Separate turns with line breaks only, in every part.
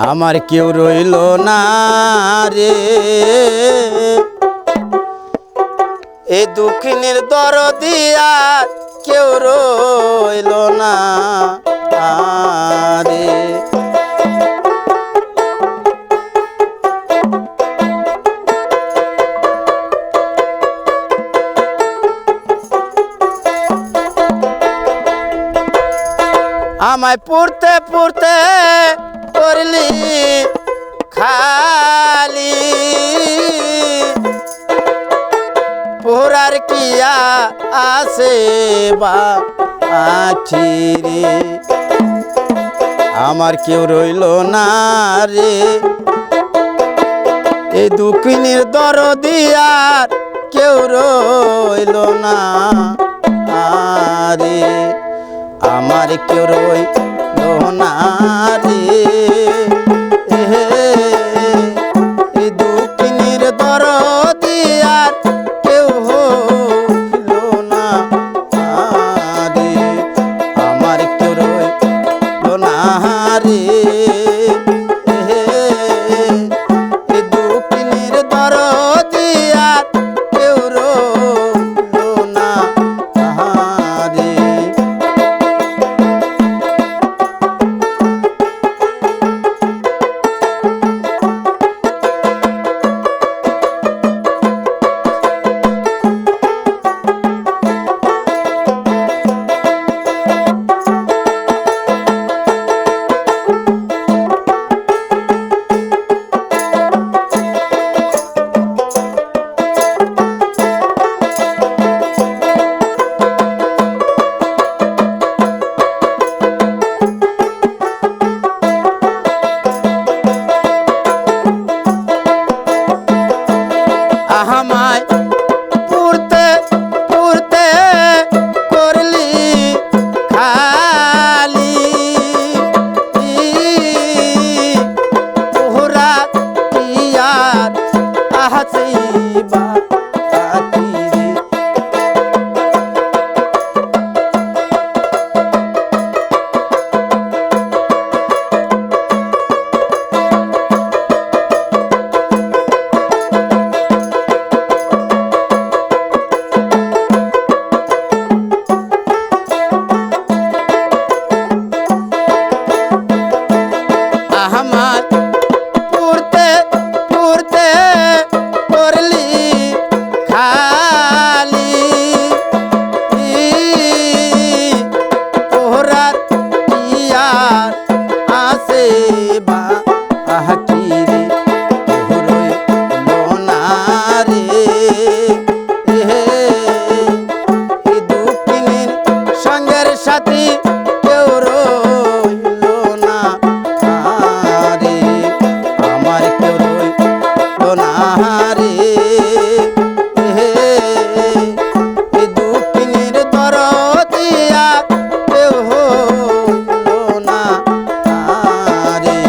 আমার কেউ রইল না রে, এই দুঃখিনীর দরদি আর কেউ রইল না রে। আমায় পড়তে পড়তে করলি খালি, পোড়ার কিয়া আসে বা আখিরে। আমার কেউ রইল না রে, এই দুঃখিনীর দরদি আর কেউ রইল না রে। আমার কেউ রইল না রে, এই দুঃখিনীর দরদি আর কেউ হইল না রে। আমার কেউ রইল না রে, এই দুঃখিনীর দরদি আর কেউ রইল না রে। আমায় পুরতে পুরতে করলি খালি, পোহরা ইয়ার আসিবা আখিরে। আমার পুরতে পুরতে করলি খালি, পোহরার ইয়ার আসে বা আখিরে। রইল না রে, এই দুঃখিনীর সঙ্গের সাথী কেউ রইল না রে। আমার কেউ রইল না রে, এই দুঃখিনীর দরদি আর কেউ হইল না রে।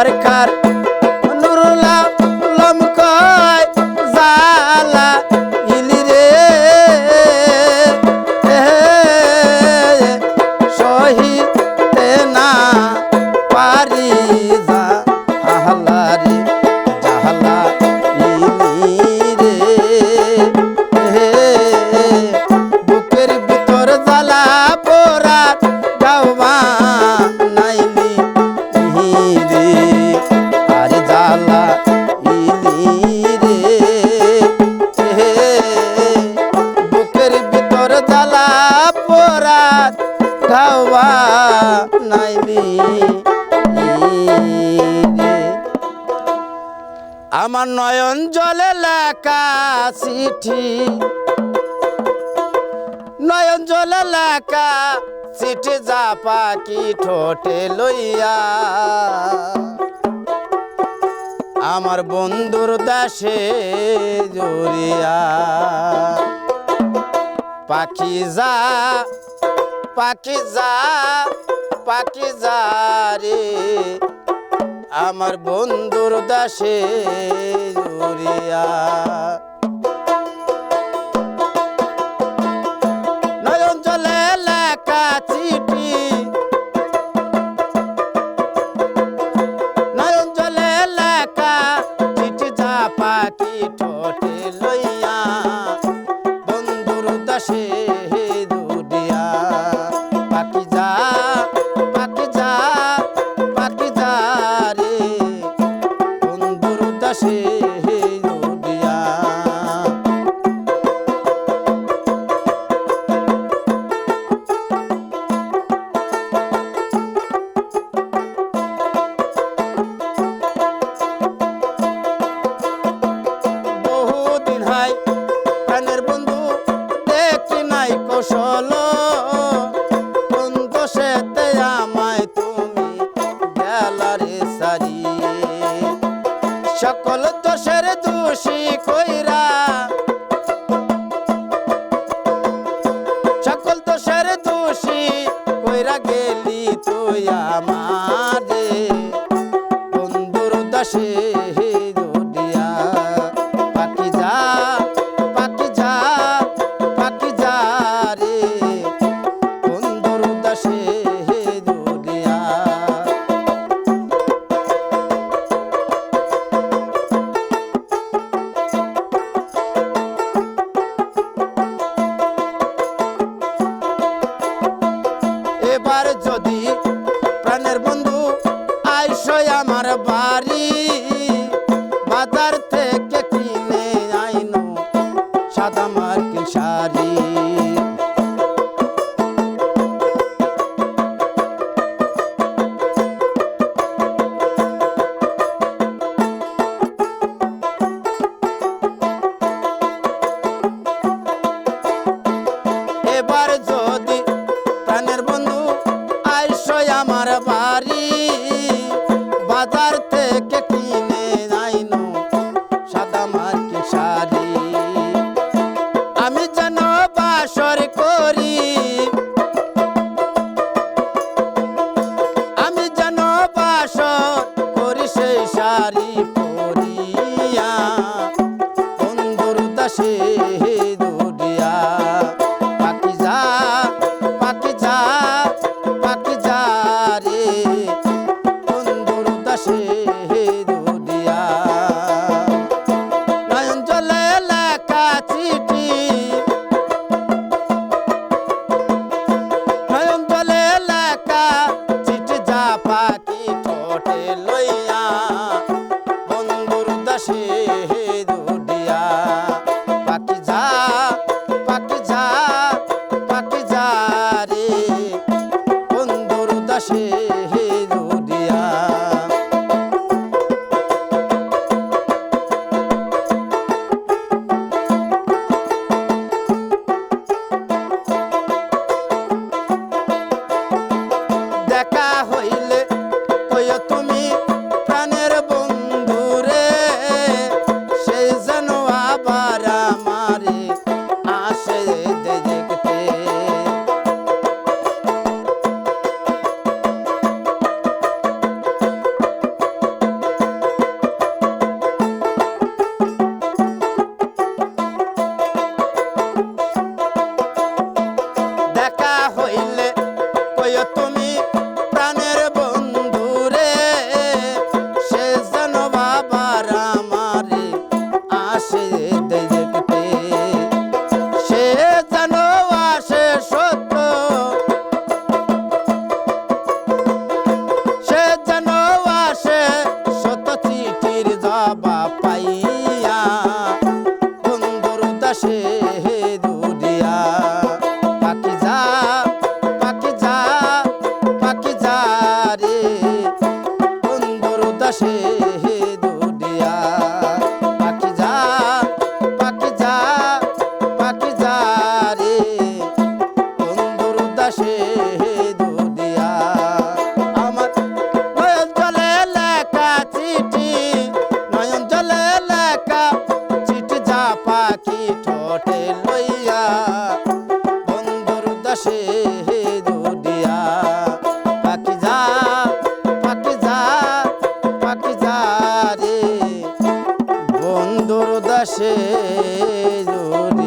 সরকার নুরুল আলম কয় জালা ইলি রে সহিতে না পারি জালা রে জালা ইলি রে বুকের ভিতর জ্বালা পোড়া গাওয়া নাইলি রে আরে জ্বালা ইলি রে বুকের ভিতর জ্বালা পোড়া গাওয়া নাইলি রে আমার নয়ন জলে লেখা চিঠি নয়ন জলে লেখা চিঠি যা পাখি ঠোঁটে লইয়া আমার বন্ধুর দেশে জড়িয়া পাখি যা পাখি যা পাখি যা রে আমার বন্ধুর দেশে জড়িয়া নয়ন জলে লেখা চিঠি নয়ন জলে লেখা চিঠি যা পাখি ঠোঁটে লইয়া বন্ধুর দেশে দুডিয়া পাখি যা পাখি যা পাখি যা রে বন্ধুর দেশে দুডিয়া বহুদিন হয় প্রাণের বন্ধু দেখি নাই কৌশল কোন দোষেতে আমায় তুমি গেলারে সারি সকল দোষের দোষী কইরা সকল দোষের দোষী কইরা গেলি তুই আমারে বন্ধুর দেশে দুডিয়া পাখি যা পাখি যা পাখি যা রে বন্ধুর দেশে দুডিয়া এবার যদি প্রাণের বন্ধু আইসই আমার বাড়ি বাজার থেকে কিনে আইনো সাদা মার্কিন শাড়ি এবার যদি প্রাণের বন্ধু আইসই আমার বাড়ি বাজার থেকে কিনে আইনো সাদা মার্কিন শাড়ি আমি যেন বাসর করি আমি যেন বাসর করি সেই শাড়ি পরিয়া বন্ধুর দেশে দুডিয়া পাখি যা পাখি যা পাখি যা রে বন্ধুর দেশে দুডিয়া নয়ন জলে লেখা চিঠি নয়ন জলে লেখা চিঠি যা পাখি ঠোঁটে লইয়া বন্ধুর দেশে দুডিয়া পাখি যা পাখি যা পাখি যা রে বন্ধুর দেশে দুডিয়া দেখা হইলে কইও তুমি প্রাণের দুর্দশে জুড়ি